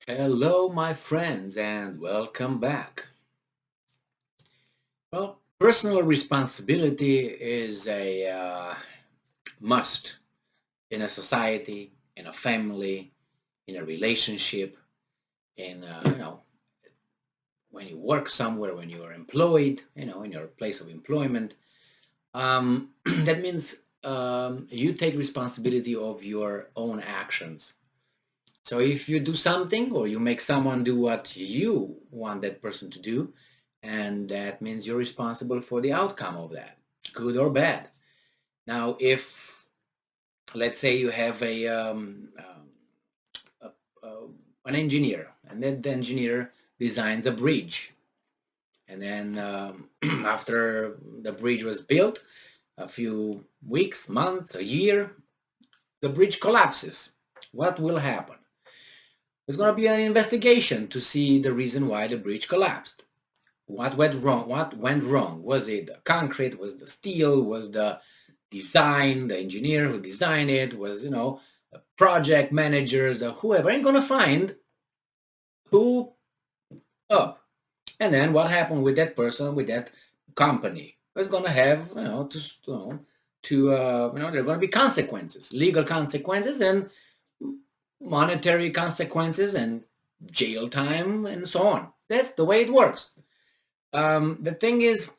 Hello, my friends, and welcome back. Well, personal responsibility is a must in a society, in a family, in a relationship, in when you work somewhere, when you are employed, in your place of employment. That means you take responsibility of your own actions. So if you do something or you make someone do what you want that person to do, and that means you're responsible for the outcome of that, good or bad. Now, if let's say you have a, an engineer, and that engineer designs a bridge, and then after the bridge was built, a few weeks, months, a year, the bridge collapses. What will happen? There's going to be an investigation to see the reason why the bridge collapsed. What went wrong? What went wrong? Was it the concrete? Was the steel? Was the design? The engineer who designed it? Was the project managers? The whoever ain't gonna find who up. And then what happened with that person? With that company? It's gonna have there are gonna be consequences, legal consequences, and monetary consequences, and jail time, and so on. That's the way it works. The thing is,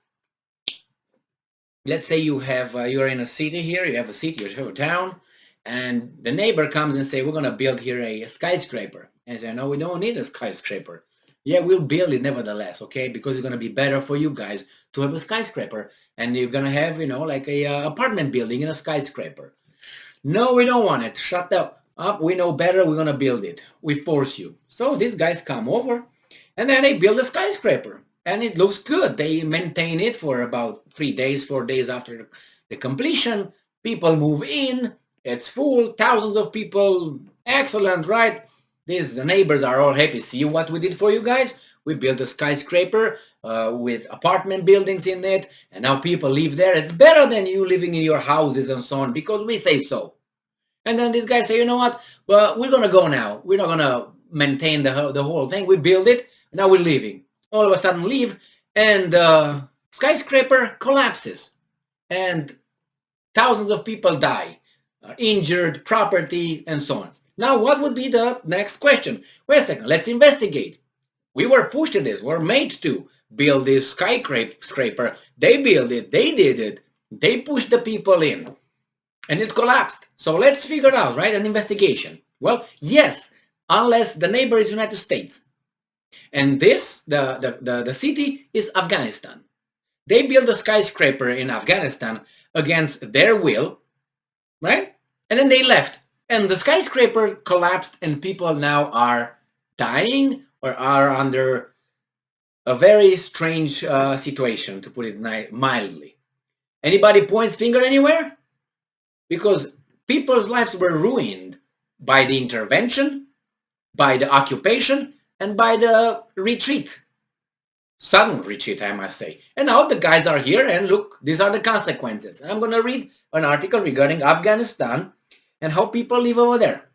let's say you're in a city here, you have a city, you have a town, and the neighbor comes and say, we're going to build here a skyscraper. And I say, no, we don't need a skyscraper. Yeah, we'll build it nevertheless, okay, because it's going to be better for you guys to have a skyscraper, and you're going to have like a apartment building in a skyscraper. No, we don't want it. Shut up. We know better. We're going to build it. We force you. So these guys come over, and then they build a skyscraper, and it looks good. They maintain it for about 3 days, 4 days after the completion. People move in. It's full. Thousands of people. Excellent, right? The neighbors are all happy. See what we did for you guys? We built a skyscraper with apartment buildings in it, and now people live there. It's better than you living in your houses and so on, because we say so. And then these guys say, you know what? Well, we're gonna go now. We're not gonna maintain the whole thing. We build it. Now we're leaving. All of a sudden, leave, and skyscraper collapses, and thousands of people die, injured, property, and so on. Now, what would be the next question? Wait a second. Let's investigate. We were pushed to this. We're made to build this skyscraper. They built it. They did it. They pushed the people in, and it collapsed. So let's figure it out, right? An investigation. Well, yes, unless the neighbor is United States. And the city is Afghanistan. They built a skyscraper in Afghanistan against their will, right? And then they left. And the skyscraper collapsed, and people now are dying or are under a very strange situation, to put it mildly. Anybody points finger anywhere? Because people's lives were ruined by the intervention, by the occupation, and by the retreat. Sudden retreat, I must say. And now the guys are here, and look, these are the consequences. And I'm going to read an article regarding Afghanistan and how people live over there.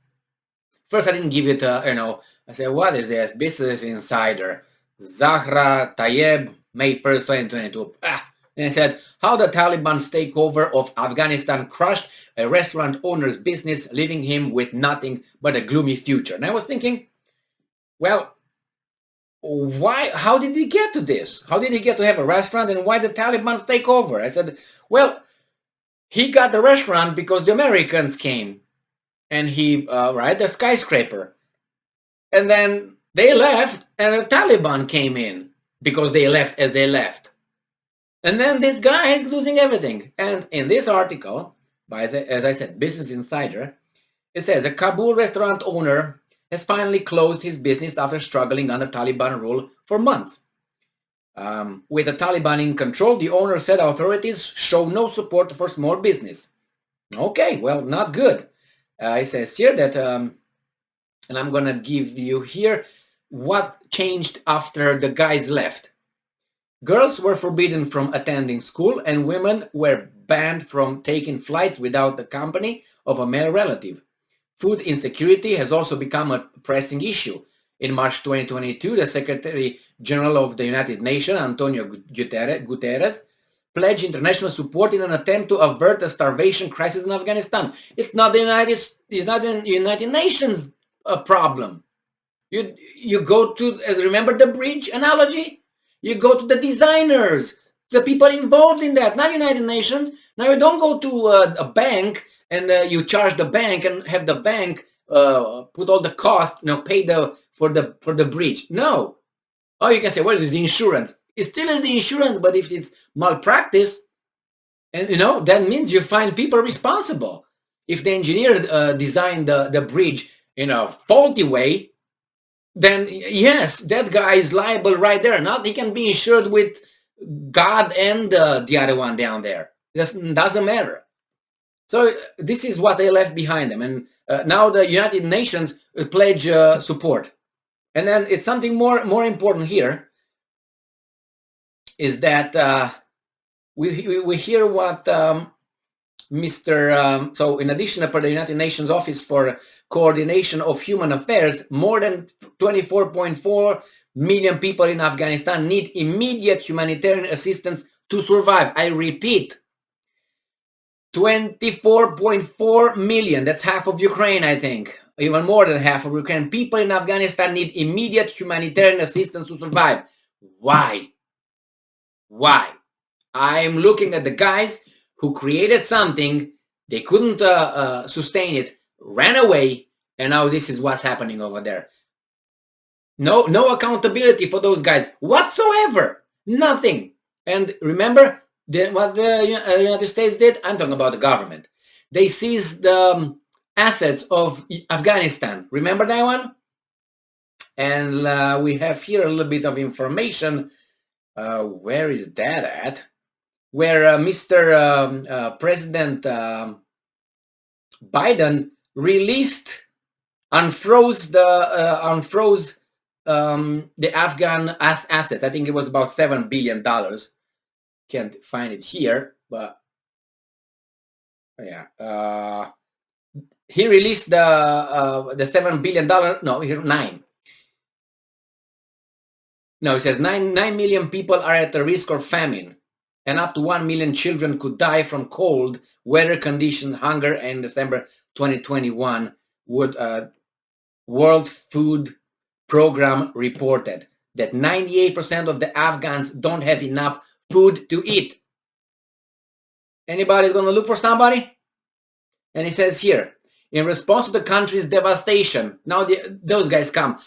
First, I didn't give it I said, what is this? Business Insider. Zahra Tayeb, May 1st, 2022. And I said, how the Taliban's takeover of Afghanistan crushed a restaurant owner's business, leaving him with nothing but a gloomy future. And I was thinking, well, how did he get to this? How did he get to have a restaurant, and why the Taliban's take over? I said, well, he got the restaurant because the Americans came, and he, the skyscraper. And then they left, and the Taliban came in because they left as they left. And then this guy is losing everything. And in this article, by, as I said, Business Insider, it says a Kabul restaurant owner has finally closed his business after struggling under Taliban rule for months. With the Taliban in control, the owner said authorities show no support for small business. Okay, well, not good. It says here that, and I'm going to give you here what changed after the guys left. Girls were forbidden from attending school, and women were banned from taking flights without the company of a male relative. Food insecurity has also become a pressing issue. In March 2022, the Secretary General of the United Nations, Antonio Guterres, pledged international support in an attempt to avert a starvation crisis in Afghanistan. It's not the United Nations problem. You go to, as remember the bridge analogy? You go to the designers, the people involved in that, not United Nations. Now you don't go to a bank and you charge the bank and have the bank put all the cost, pay for the bridge. No. Oh, you can say, well, it's the insurance. It still is the insurance, but if it's malpractice, and that means you find people responsible. If the engineer designed the bridge in a faulty way, then yes, that guy is liable right there. Not he can be insured with God and the other one down there. It doesn't matter. So this is what they left behind them, and now the United Nations pledge support. And then it's something more important here is that we hear what Mr. So in addition, per the United Nations Office for Coordination of Human Affairs, more than 24.4 million people in Afghanistan need immediate humanitarian assistance to survive. I repeat, 24.4 million. That's half of Ukraine, I think. Even more than half of Ukraine. People in Afghanistan need immediate humanitarian assistance to survive. Why? Why? I'm looking at the guys who created something, they couldn't sustain it, ran away, and now this is what's happening over there. No accountability for those guys whatsoever. Nothing. And remember what the United States did? I'm talking about the government. They seized the assets of Afghanistan. Remember that one? And we have here a little bit of information. Where is that at? Where Mr. President Biden unfroze the Afghan assets. I think it was about $7 billion. Can't find it here, but yeah, he released the $7 billion. No, here 9. No, it says 9 million people are at the risk of famine, and up to 1 million children could die from cold weather conditions, hunger. In December 2021, World Food Program reported that 98% of the Afghans don't have enough food to eat. Anybody's going to look for somebody? And it says here, in response to the country's devastation, now those guys come,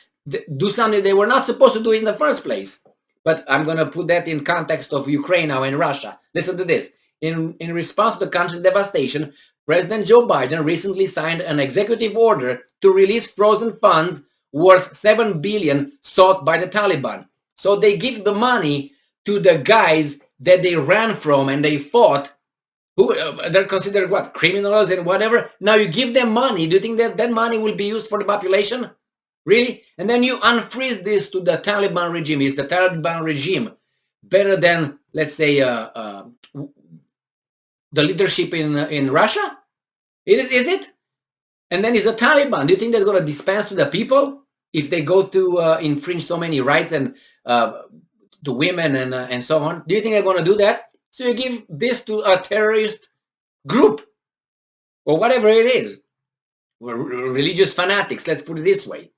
do something they were not supposed to do in the first place. But I'm going to put that in context of Ukraine now and Russia. Listen to this. In response to the country's devastation, President Joe Biden recently signed an executive order to release frozen funds worth $7 billion sought by the Taliban. So they give the money to the guys that they ran from and they fought, who they're considered what, criminals and whatever. Now you give them money. Do you think that money will be used for the population? Really? And then you unfreeze this to the Taliban regime. Is the Taliban regime better than, let's say, the leadership in Russia? Is it? And then is the Taliban? Do you think they're going to dispense to the people if they go to infringe so many rights and to women and so on? Do you think they're going to do that? So you give this to a terrorist group or whatever it is. Religious fanatics, let's put it this way.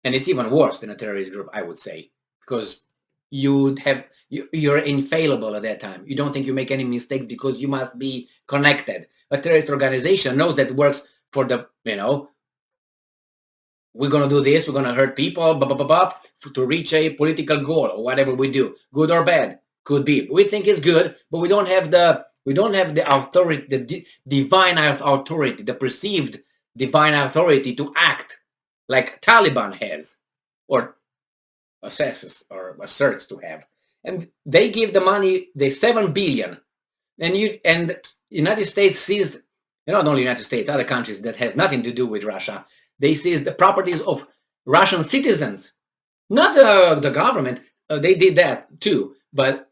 And it's even worse than a terrorist group, I would say, because you're infallible at that time. You don't think you make any mistakes because you must be connected. A terrorist organization knows that works for the, we're going to do this, we're going to hurt people, blah, blah, blah, blah, to reach a political goal or whatever we do, good or bad, could be. We think it's good, but we don't have the authority, the divine authority, the perceived divine authority to act like Taliban has, or assesses or asserts to have. And they give the money, the $7 billion, and United States seized, not only United States, other countries that have nothing to do with Russia, they seized the properties of Russian citizens, not the government. They did that too, but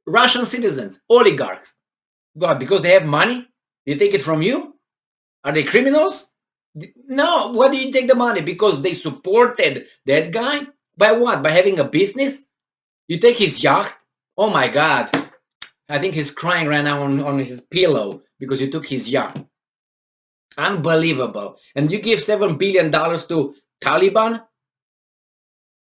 Russian citizens, oligarchs. God, because they have money, they take it from you? Are they criminals? No, why do you take the money? Because they supported that guy? By what? By having a business? You take his yacht? Oh my God. I think he's crying right now on his pillow because you took his yacht. Unbelievable. And you give $7 billion to Taliban?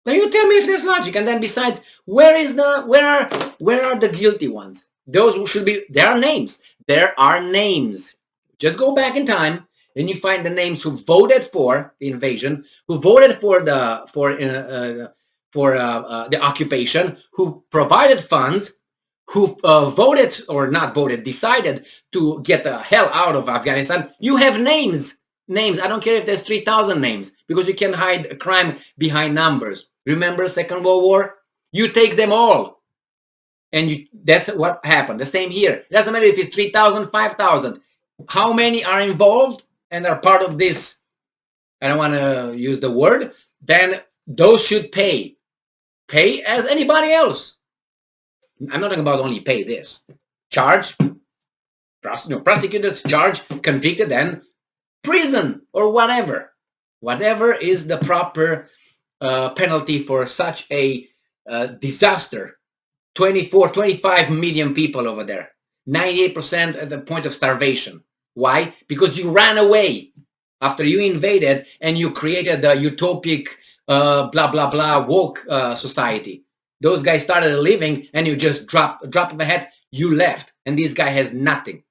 Now you tell me if there's logic. And then besides, where are the guilty ones? Those who should be, there are names. There are names. Just go back in time and you find the names who voted for the invasion, who voted for the occupation, who provided funds, who voted or not voted, decided to get the hell out of Afghanistan. You have names. Names. I don't care if there's 3,000 names because you can hide a crime behind numbers. Remember Second World War? You take them all. And that's what happened. The same here. It doesn't matter if it's 3,000, 5,000. How many are involved and are part of this? I don't want to use the word. Then those should pay. Pay as anybody else. I'm not talking about only pay this. Charge, prosecuted, charge, convicted, and prison or whatever. Whatever is the proper penalty for such a disaster. 24, 25 million people over there. 98% at the point of starvation. Why? Because you ran away after you invaded and you created the utopic blah, blah, blah woke society. Those guys started a living and you just drop the hat, you left. And this guy has nothing.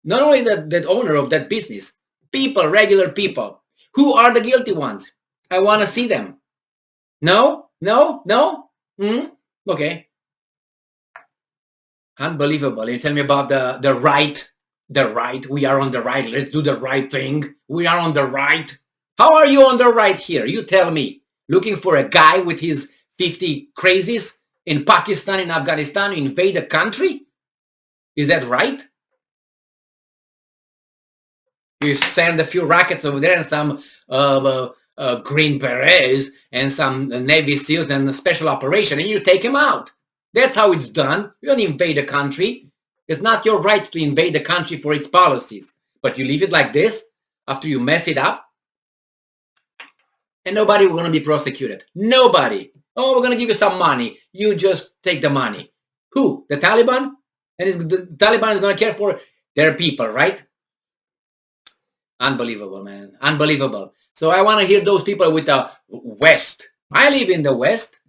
Not only that owner of that business, people, regular people. Who are the guilty ones? I want to see them. No? No? No? Okay. Unbelievable. You tell me about the right. The right. We are on the right. Let's do the right thing. We are on the right. How are you on the right here? You tell me. Looking for a guy with his 50 crazies in Pakistan, in Afghanistan, to invade a country? Is that right? You send a few rockets over there and some Green Berets and some Navy SEALs and a special operation, and you take him out. That's how it's done. You don't invade a country. It's not your right to invade the country for its policies. But you leave it like this after you mess it up, and nobody will going to be prosecuted. Nobody. Oh, we're going to give you some money. You just take the money. Who? The Taliban? And the Taliban is going to care for their people, right? Unbelievable, man. Unbelievable. So I want to hear those people with the West. I live in the West,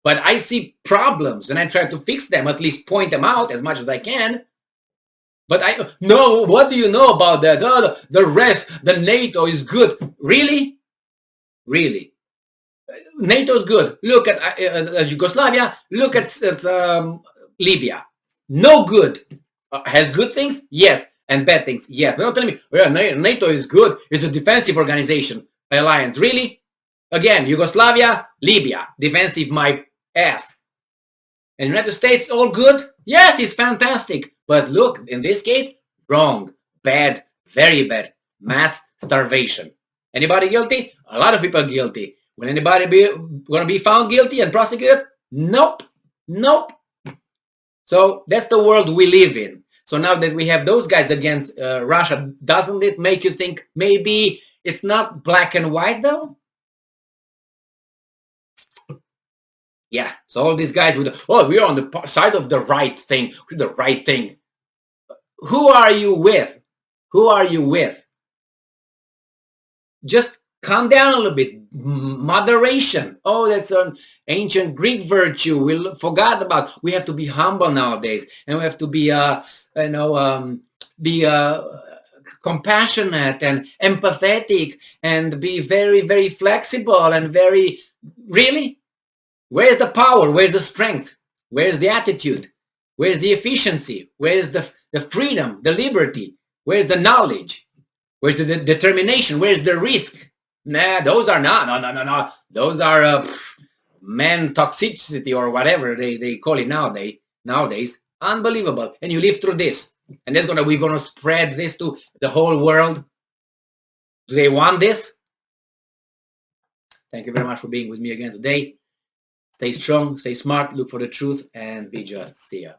but I see problems and I try to fix them, at least point them out as much as I can. But no, what do you know about that? Oh, the rest, the NATO is good. Really? Really? NATO is good. Look at Yugoslavia. Look at Libya. No good. Has good things? Yes. And bad things? Yes. But don't tell me, well, NATO is good. It's a defensive organization. Alliance. Really? Again, Yugoslavia, Libya. Defensive my ass. And United States, all good? Yes, it's fantastic. But look, in this case, wrong. Bad. Very bad. Mass starvation. Anybody guilty? A lot of people guilty. Will anybody going to be found guilty and prosecuted? Nope. Nope. So that's the world we live in. So now that we have those guys against Russia, doesn't it make you think maybe it's not black and white though? Yeah. So all these guys with, oh, we are on the side of the right thing, the right thing. Who are you with? Who are you with? Just calm down a little bit. Moderation. Oh, that's an ancient Greek virtue we forgot about. We have to be humble nowadays, and we have to be, compassionate and empathetic, and be very, very flexible and very. Really, where's the power? Where's the strength? Where's the attitude? Where's the efficiency? Where's the freedom, the liberty? Where's the knowledge? Where's the determination? Where's the risk? Nah, those are not. No. Those are man toxicity or whatever they call it nowadays. Unbelievable. And you live through this. And we're gonna spread this to the whole world. Do they want this? Thank you very much for being with me again today. Stay strong, stay smart, look for the truth, and be just. See ya.